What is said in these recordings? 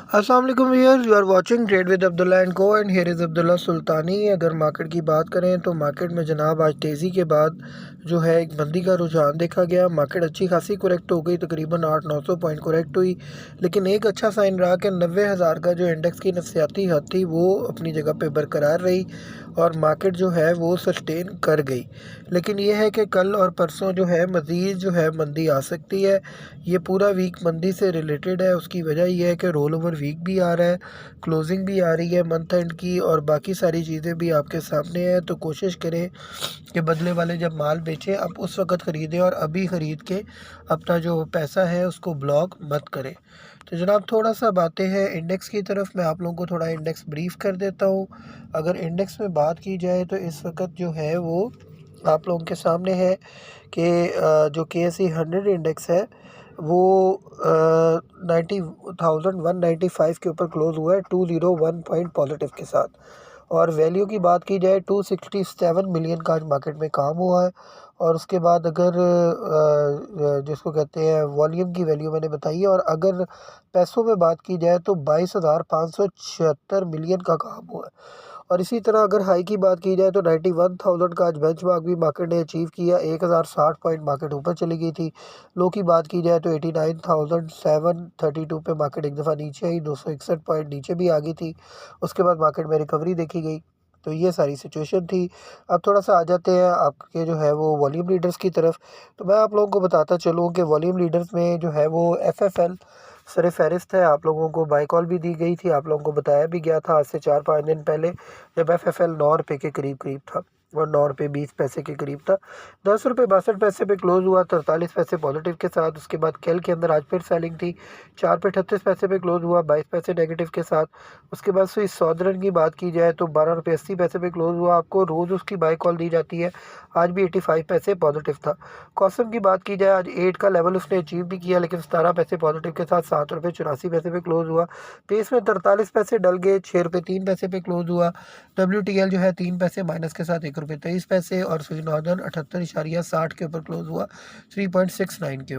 अस्सलाम वालेकुम viewers, you are watching trade with Abdullah and co and here is Abdullah Sultani. अगर market की बात करें तो मार्केट में जनाब आज तेज़ी के बाद जो है एक मंदी का रुझान देखा गया। मार्केट अच्छी खासी करेक्ट हो गई, तकरीबन 800-900 पॉइंट करेक्ट हुई, लेकिन एक अच्छा साइन रहा कि 90,000 का जो इंडेक्स की नफसियाती हद थी वो अपनी जगह पे बरकरार रही और मार्केट जो है वो सस्टेन कर गई। लेकिन ये है कि कल और परसों जो है मज़ीद जो है मंदी आ सकती है। ये पूरा वीक मंदी से रिलेटेड है। उसकी वजह ये है कि रोल ओवर वीक भी आ रहा है, क्लोजिंग भी आ रही है मंथ एंड की, और बाकी सारी चीज़ें भी आपके सामने हैं। तो कोशिश करें कि बदले वाले जब माल बेचें आप उस वक़्त ख़रीदें और अभी ख़रीद के अपना जो पैसा है उसको ब्लॉक मत करें। तो जनाब थोड़ा सा बातें हैं इंडेक्स की तरफ। मैं आप लोगों को थोड़ा इंडेक्स ब्रीफ़ कर देता हूँ। अगर इंडेक्स में बात की जाए तो इस वक़्त जो है वो आप लोगों के सामने है कि जो KSE 100 इंडेक्स है वो 90,195 के ऊपर क्लोज़ हुआ है 201 पॉइंट पॉजिटिव के साथ। और वैल्यू की बात की जाए 267 मिलियन का आज मार्केट में काम हुआ है। और उसके बाद अगर जिसको कहते हैं वॉल्यूम की वैल्यू मैंने बताई है, और अगर पैसों में बात की जाए तो 22,576 मिलियन का काम हुआ है। और इसी तरह अगर हाई की बात की जाए तो 91,000 का आज बेंचमार्क भी मार्केट ने अचीव किया। 1060 पॉइंट मार्केट ऊपर चली गई थी। लो की बात की जाए तो 89,732 पे मार्केट एक दफ़ा नीचे आई, 261 पॉइंट नीचे भी आ गई थी। उसके बाद मार्केट में रिकवरी देखी गई। तो ये सारी सिचुएशन थी। अब थोड़ा सा आ जाते हैं आपके जो है वो वॉल्यूम लीडर्स की तरफ। तो मैं आप लोगों को बताता चलूँ कि वॉल्यूम लीडर्स में जो है वो FFL सर फहरिस्त है। आप लोगों को बाई कॉल भी दी गई थी, आप लोगों को बताया भी गया था आज से 4-5 दिन पहले, जब FFL 9 रुपये के करीब था और 9 रुपये 20 पैसे के करीब था। 10 रुपये 62 पैसे पे क्लोज़ हुआ, 43 पैसे पॉजिटिव के साथ। उसके बाद कल के अंदर आज फिर सेलिंग थी, 4 रुपये 38 पैसे पे क्लोज़ हुआ, 22 पैसे नेगेटिव के साथ। उसके बाद स्विस सॉदर्न की बात की जाए तो 12 रुपये 80 पैसे पे क्लोज़ हुआ। आपको रोज़ उसकी बाई कॉल दी जाती है, आज भी 85 पैसे पॉजिटिव था। कॉसम की बात की जाए आज 8 का लेवल उसने अचीव भी किया, लेकिन 17 पैसे पॉजिटिव के साथ 7 रुपये 84 पैसे पे क्लोज़ हुआ। पेस में 43 पैसे डल गए, 6 रुपये 3 पैसे पे क्लोज़ हुआ। WTL जो है 3 पैसे माइनस के साथ 1 रुपये 23 पैसे। और स्विस नॉर्दर्न 78.60 के ऊपर क्लोज़ हुआ, 3.69 के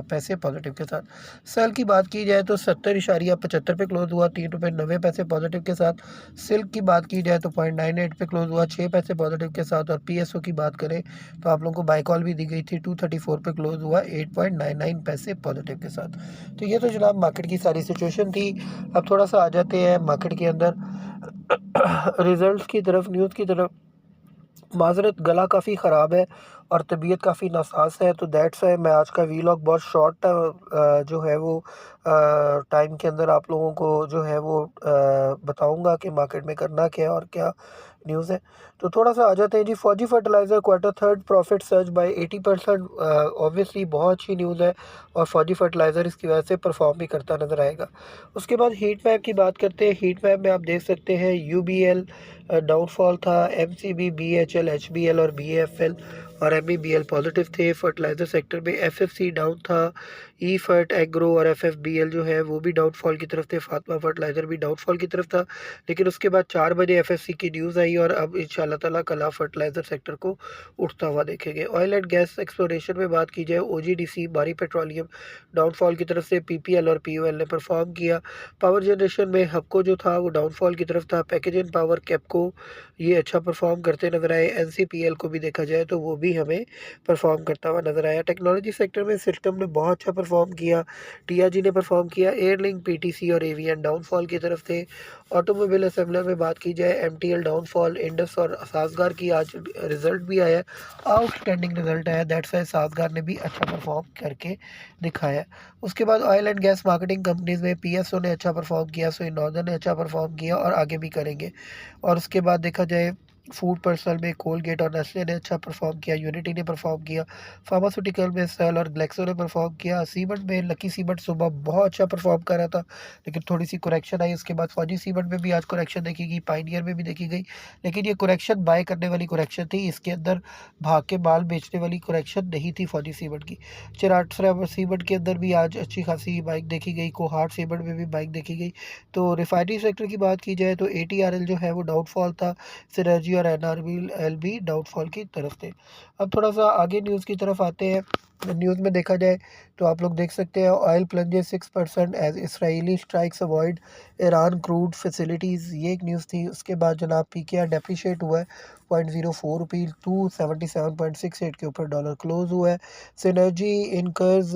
पैसे पॉजिटिव के साथ। सेल की बात की जाए तो 70.75 पे क्लोज़ हुआ, 3 रुपये 90 पैसे पॉजिटिव के साथ। सिल्क की बात की जाए तो 0.98 पे क्लोज़ हुआ, 6 पैसे पॉजिटिव के साथ। और PSO की बात करें तो आप लोगों को बाई कॉल भी दी गई थी, 234 पे क्लोज़ हुआ, 8.99 पैसे पॉजिटिव के साथ। तो ये तो जनाब मार्केट की सारी सिचुएशन थी। अब थोड़ा सा आ जाते हैं मार्केट के अंदर रिजल्ट्स की तरफ, न्यूज़ की तरफ। माज़रत, गला काफ़ी ख़राब है और तबीयत काफ़ी नासाज है, तो दैट्स वाई मैं आज का वीलॉग बहुत शॉर्ट जो है वो टाइम के अंदर आप लोगों को जो है वो बताऊंगा कि मार्केट में करना क्या है और क्या न्यूज़ है। तो थोड़ा सा आ जाते हैं जी। Fauji fertilizer quarter third profit surge by 80%। Obviously बहुत अच्छी न्यूज़ है और फौजी फर्टिलाइज़र इसकी वजह से परफॉर्म भी करता नज़र आएगा। उसके बाद हीट मैप की बात करते हैं। हीट मैप में आप देख सकते हैं UBL डाउनफॉल था, MCB, BHL, HBL और BAFL और MEBL पॉजिटिव थे। फर्टिलाइज़र सेक्टर में FFC डाउन था, EFERT, एग्रो और FFBL जो है वो भी डाउनफॉल की तरफ थे। फातिमा फर्टिलाइज़र भी डाउनफॉल की तरफ था, लेकिन उसके बाद 4 बजे FFC की न्यूज़ आई और अब इंशाल्लाह ताला कल आप फर्टिलाइज़र सेक्टर को उठता हुआ देखेंगे। ऑयल एंड गैस एक्सप्लोरेशन में बात की जाए, OGDC बारी पेट्रोलियम डाउनफॉल की तरफ से, PPL और POL ने परफॉर्म किया। पावर जनरेशन में हबको जो था वो डाउनफॉल की तरफ था। पैकेजिंग पावर, कैपको ये अच्छा परफॉर्म करते नजर आए। NCPL को भी देखा जाए तो वो भी हमें परफॉर्म करता हुआ नजर आया। टेक्नोलॉजी सेक्टर में सिस्टम ने बहुत अच्छा परफॉर्म किया, TRG ने परफॉर्म किया। एयरलिंक, PTC और AVN डाउनफॉल की तरफ थे। ऑटोमोबाइल असेंबलर में बात की जाए, MTL डाउनफॉल। इंडस और साजगार की आज रिजल्ट भी आया, आउटस्टैंडिंग रिजल्ट आया, दैट्स वाई साजगार ने भी अच्छा परफॉर्म करके दिखाया। उसके बाद oil and gas marketing companies में PSO ने अच्छा परफॉर्म किया, स्विस नॉर्दर्न ने अच्छा परफॉर्म किया और आगे भी करेंगे। और उसके बाद देखा जाए फूड पर्सनल में कोलगेट और नेस्ले ने अच्छा परफॉर्म किया, यूनिटी ने परफॉर्म किया। फार्मास्यूटिकल में सेल और ग्लेक्सो ने परफॉर्म किया। सीमेंट में लकी सीमेंट सुबह बहुत अच्छा परफॉर्म कर रहा था, लेकिन थोड़ी सी करेक्शन आई। उसके बाद फौजी सीमेंट में भी आज करेक्शन देखी गई, पाइनियर में भी देखी गई, लेकिन ये करेक्शन बाय करने वाली करेक्शन थी, इसके अंदर भाग के माल बेचने वाली करेक्शन नहीं थी फौजी सीमेंट की। चिराग सीमेंट के अंदर भी आज अच्छी खासी बाइक देखी गई, कोहाट सीमेंट में भी बाइक देखी गई। तो रिफाइनरी सेक्टर की बात की जाए तो ATRL जो है वो डाउनफॉल था। सिनर्जी और NRLB डाउटफॉल की तरफ थे। अब थोड़ा सा आगे न्यूज़ की तरफ आते हैं। न्यूज़ में देखा जाए तो आप लोग देख सकते हैं oil plunges 6% as Israeli strikes avoid Iran crude facilities, ये एक न्यूज़ थी। उसके बाद जनाब PKR डेप्रिशिएट हुआ है 0.04 रुपये टू 77.68 के ऊपर डॉलर क्लोज हुआ है। Synergy incurs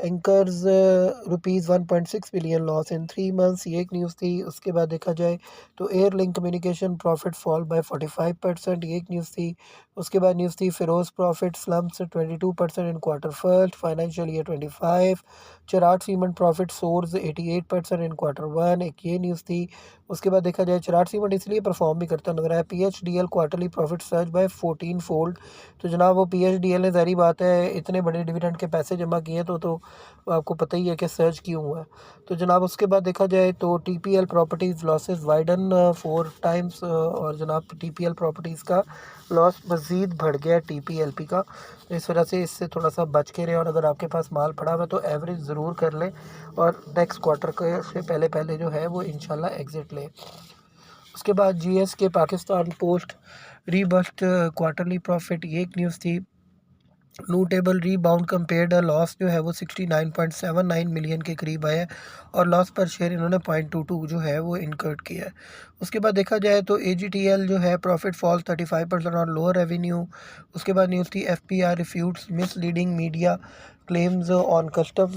₹1.6 billion loss in 3 months, ये एक न्यूज़ थी। उसके बाद देखा जाए तो Airlink communication profit fall by 45%, ये एक न्यूज़ थी। उसके बाद न्यूज़ थी Feroze profit slumps 22% in quarter first financial year 25। Cherat cement profit soars 88% in quarter one, एक ये न्यूज़ थी। उसके बाद देखा जाए चराट सीमेंट इसलिए परफॉर्म भी करता नजर आया, PHDL quarterly profit surge by 14 fold. तो जनाब वो PHDL ने, ज़ाहिर बात है, इतने बड़े डिविडेंड के पैसे जमा किए तो आपको पता ही है कि सर्च क्यों हुआ है। तो जनाब उसके बाद देखा जाए तो TPL properties losses widen 4 times, और जनाब TPL प्रॉपर्टीज़ का लॉस मज़ीद बढ़ गया TPLP का। तो इस वजह से इससे थोड़ा सा बच के रहें, और अगर आपके पास माल पड़ा हुआ है तो एवरेज ज़रूर कर लें, और नेक्स्ट क्वार्टर के से पहले जो है वो इंशाल्लाह एग्ज़िट लें। उसके बाद GSK Pakistan post robust quarterly profit, ये एक न्यूज़ थी। नोटेबल रीबाउंड कंपेयर्ड लॉस जो है वो 69.79 मिलियन के करीब आया है, और लॉस पर शेयर इन्होंने 0.22 जो है वो इनकर्ड किया है। उसके बाद देखा जाए तो AGTL जो है प्रॉफिट फॉल 35% और लोअर रेवेन्यू। उसके बाद न्यूज़ थी FPR refutes misleading media claims on customs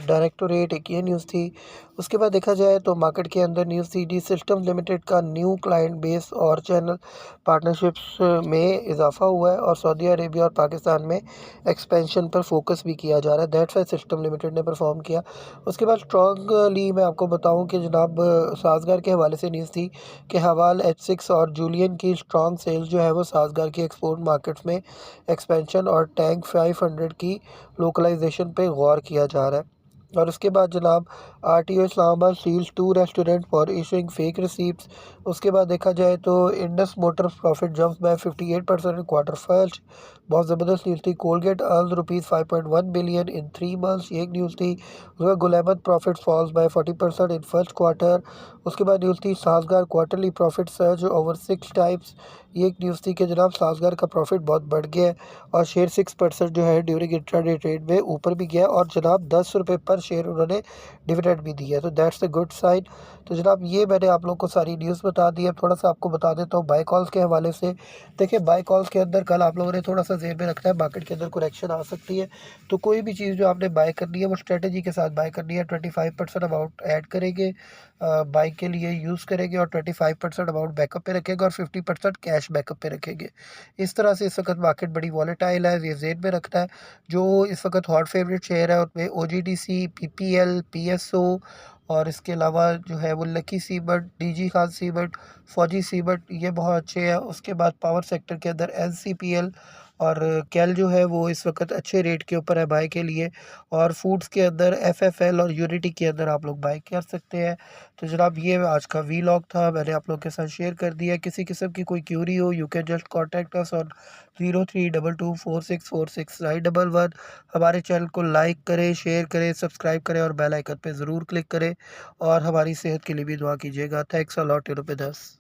directorate, एक ये न्यूज़ थी। उसके बाद देखा जाए तो मार्केट के अंदर न्यूज़ थी डी सिस्टम्स लिमिटेड का न्यू क्लाइंट बेस और चैनल पार्टनरशिप्स में इजाफा हुआ है, और सऊदी अरेबिया और पाकिस्तान में एक्सपेंशन पर फोकस भी किया जा रहा है। दैट्स वाई सिस्टम लिमिटेड ने परफॉर्म किया। उसके बाद स्ट्रॉन्गली मैं आपको बताऊं कि जनाब साजगार के हवाले से न्यूज़ थी कि हवाल H6 और जूलियन की स्ट्रॉन्ग सेल्स जो है वो साजगार की एक्सपोर्ट मार्केट्स में एक्सपेंशन और टैंक 500 की लोकलाइजेशन पे गौर किया जा रहा है। और उसके बाद जनाब RTO Islamabad seals 2 restaurant for issuing fake receipts. उसके बाद देखा जाए तो Indus motors profit jumps by 58% in quarter first, बहुत ज़बरदस्त न्यूज़ थी। Colgate earns ₹5.1 billion in 3 months, ये एक न्यूज़ थी। उसके बाद गुलेमत profit falls by 40% in first quarter. उसके बाद न्यूज़ थी Sazgar quarterly profit surge over 6 times, ये एक न्यूज़ थी कि जनाब साजगार का प्रॉफिट बहुत बढ़ गया है, और शेयर 6% जो है ड्यूरिंग इंट्राडे ट्रेड में ऊपर भी गया, और जनाब ₹10 पर शेयर उन्होंने डिविडेंड भी दिया है, तो दैट्स अ गुड साइन। तो जनाब ये मैंने आप लोग को सारी न्यूज़ बता दी है। थोड़ा सा आपको बता देता हूँ बाय कॉल्स के हवाले से। देखिए बाय कॉल्स के अंदर कल आप लोगों ने थोड़ा सा ज़हन में रखना है, मार्केट के अंदर करेक्शन आ सकती है, तो कोई भी चीज़ जो आपने बाय करनी है वो स्ट्रेटजी के साथ बाय करनी है। 25% अमाउंट ऐड करेंगे बाई के लिए यूज़ करेंगे, और 25% अमाउंट बैकअप पे रखेंगे, और 50% कैश बैकअप पे रखेंगे। इस तरह से इस वक्त मार्केट बड़ी वॉलेटाइल है, ये ज़हन में रखना है। जो इस वक्त हॉट फेवरेट शेयर है उनमें OGDC, PPL, PSO, और इसके अलावा जो है वो lucky Siebert, DG Khan Siebert, फौजी सीबर्ट, ये बहुत अच्छे हैं। उसके बाद पावर सेक्टर के अंदर NCPL और कैल जो है वो इस वक्त अच्छे रेट के ऊपर है बाय के लिए, और फूड्स के अंदर FFL और यूनिटी के अंदर आप लोग बाय कर सकते हैं। तो जनाब ये आज का वीलॉग था, मैंने आप लोग के साथ शेयर कर दिया। किसी किस्म की कोई क्यूरी हो you can just contact us on 0322464691। हमारे चैनल को लाइक करें, शेयर करें, सब्सक्राइब करें, और बेल आइकन पे ज़रूर क्लिक करें, और हमारी सेहत के लिए भी दुआ कीजिएगा। Thanks a lot, यूरोपेदस।